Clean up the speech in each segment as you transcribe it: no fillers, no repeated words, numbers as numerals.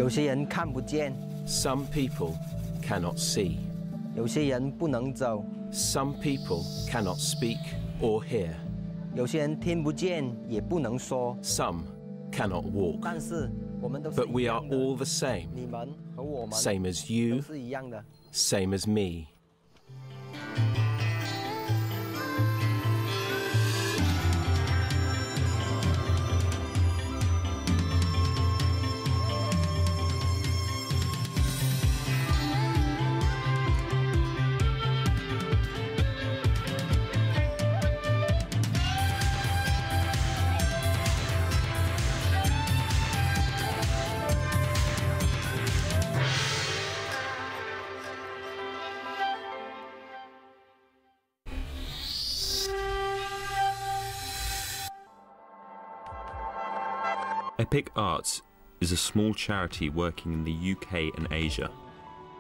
有些人看不见。 Some people cannot see. 有些人不能走。 Some people cannot speak or hear. 有些人听不见也不能说。 Some cannot walk. 但是我们都是 But we 一 are 样的。 all the same. 你们和我们 Same as 都 you, 是一样的。 same as me. Epic Arts is a small charity working in the UK and Asia.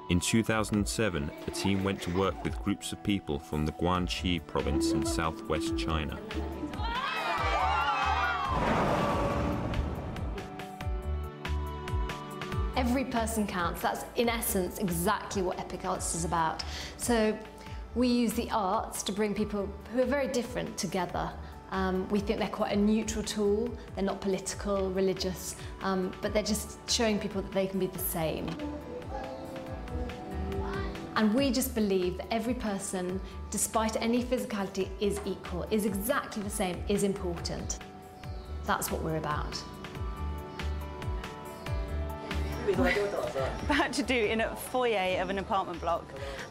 In 2007, a team went to work with groups of people from the Guangxi province in southwest China. Every person counts. That's in essence exactly what Epic Arts is about. So we use the arts to bring people who are very different together. We think they're quite a neutral tool. They're not political, religious, but they're just showing people that they can be the same. And we just believe that every person, despite any physicality, is equal, is exactly the same, is important. That's what we're about. About to do in a foyer of an apartment block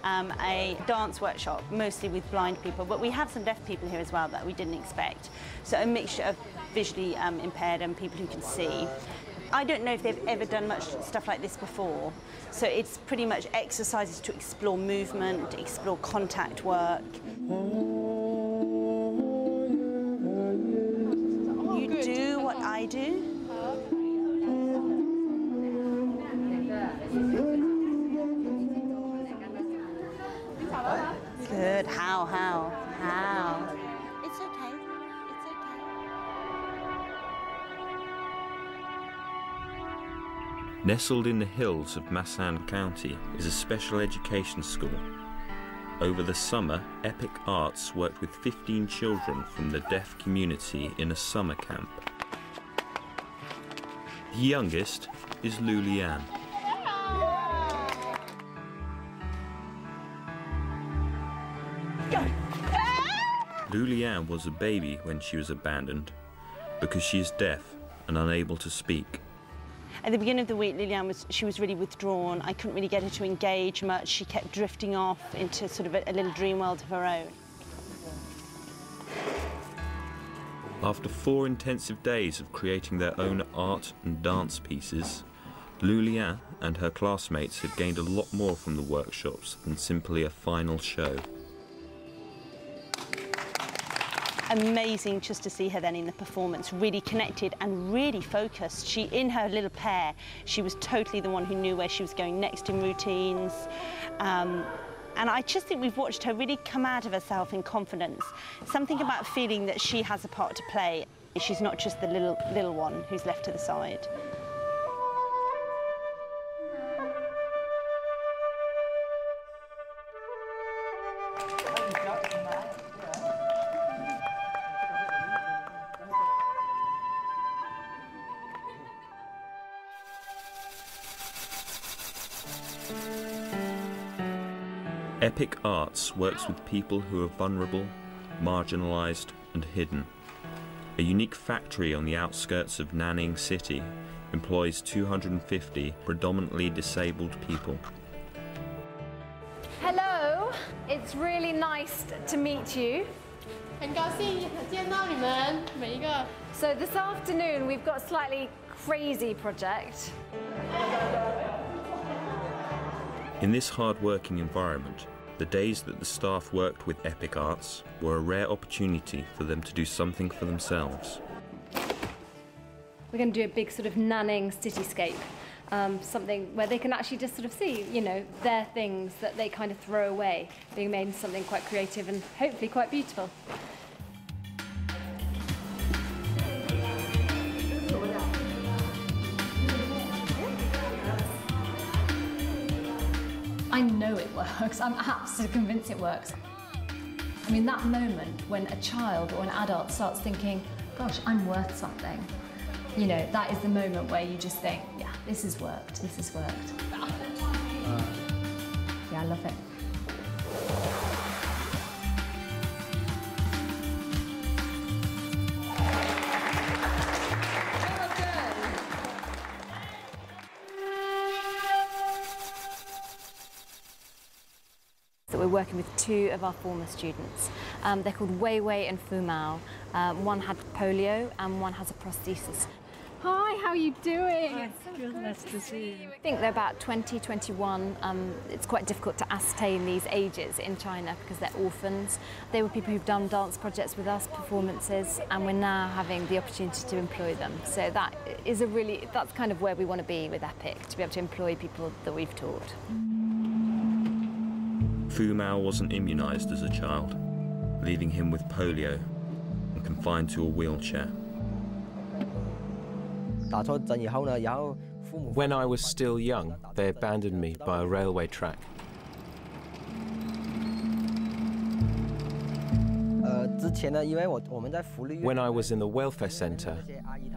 a dance workshop, mostly with blind people, but we have some deaf people here as well that we didn't expect. So a mixture of visually impaired and people who can see. I don't know if they've ever done much stuff like this before, so it's pretty much exercises to explore movement, explore contact work. You do what I do? Good. How? It's okay. It's okay. Nestled in the hills of Masan County is a special education school. Over the summer, Epic Arts worked with 15 children from the deaf community in a summer camp. The youngest is Lu Lian. Lu Lian was a baby when she was abandoned because she is deaf and unable to speak. At the beginning of the week, Liliane was really withdrawn. I couldn't really get her to engage much. She kept drifting off into sort of a little dream world of her own. After 4 intensive days of creating their own art and dance pieces, Lu Lian and her classmates had gained a lot more from the workshops than simply a final show. Amazing just to see her then in the performance, really connected and really focused. She, in her little pair, she was totally the one who knew where she was going next in routines. And I just think we've watched her really come out of herself in confidence. Something about feeling that she has a part to play. She's not just the little one who's left to the side. Epic Arts works with people who are vulnerable, marginalised and hidden. A unique factory on the outskirts of Nanning City employs 250 predominantly disabled people. Hello, it's really nice to meet you. So this afternoon we've got a slightly crazy project. In this hard-working environment, the days that the staff worked with Epic Arts were a rare opportunity for them to do something for themselves. We're going to do a big sort of Nanning cityscape, something where they can actually just sort of see, you know, their things that they kind of throw away, being made into something quite creative and hopefully quite beautiful. works. I'm absolutely convinced it works. I mean, that moment when a child or an adult starts thinking, gosh, I'm worth something, you know, that is the moment where you just think, yeah, this has worked, this has worked. Yeah, I love it. So we're working with two of our former students. They're called Wei Wei and Fu Mao. One had polio and one has a prosthesis. Hi, how are you doing? It's so nice to see you. I think they're about 20, 21. It's quite difficult to ascertain these ages in China because they're orphans. They were people who've done dance projects with us, performances, and we're now having the opportunity to employ them. So that is that's kind of where we want to be with EPIC, to be able to employ people that we've taught. Fu Mao wasn't immunised as a child, leaving him with polio and confined to a wheelchair. When I was still young, they abandoned me by a railway track. When I was in the welfare centre,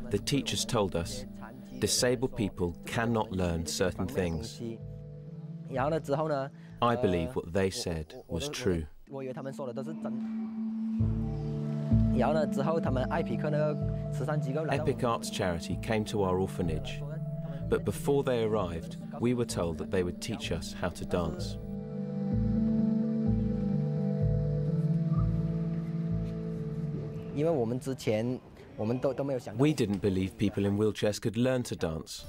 the teachers told us disabled people cannot learn certain things. I believe what they said was true. Epic Arts Charity came to our orphanage, but before they arrived, we were told that they would teach us how to dance. We didn't believe people in wheelchairs could learn to dance.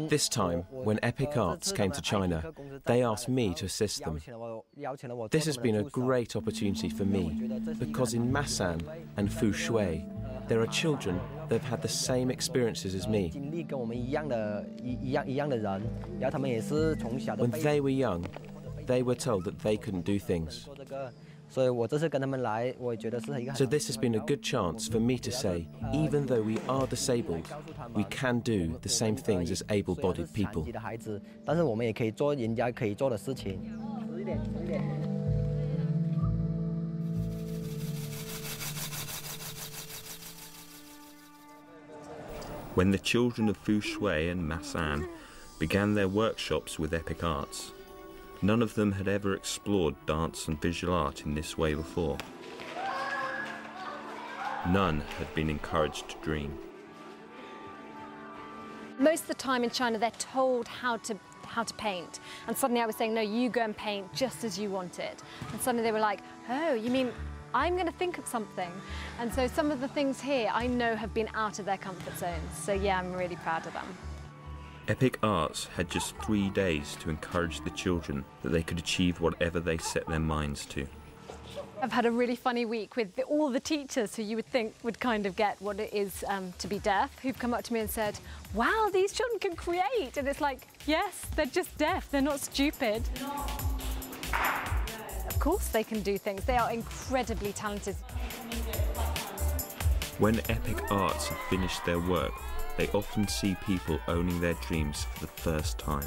This time, when Epic Arts came to China, they asked me to assist them. This has been a great opportunity for me, because in Masan and Fu Shui, there are children that have had the same experiences as me. When they were young, they were told that they couldn't do things. So this has been a good chance for me to say, even though we are disabled, we can do the same things as able-bodied people. When the children of Fu Shui and Masan began their workshops with Epic Arts, none of them had ever explored dance and visual art in this way before. None had been encouraged to dream. Most of the time in China, they're told how to paint. And suddenly I was saying, no, you go and paint just as you want it. And suddenly they were like, oh, you mean I'm going to think of something? And so some of the things here I know have been out of their comfort zones. So yeah, I'm really proud of them. Epic Arts had just 3 days to encourage the children that they could achieve whatever they set their minds to. I've had a really funny week with all the teachers who you would think would kind of get what it is to be deaf, who've come up to me and said, wow, these children can create. And it's like, yes, they're just deaf, they're not stupid. Of course they can do things. They are incredibly talented. When Epic Arts have finished their work, they often see people owning their dreams for the first time.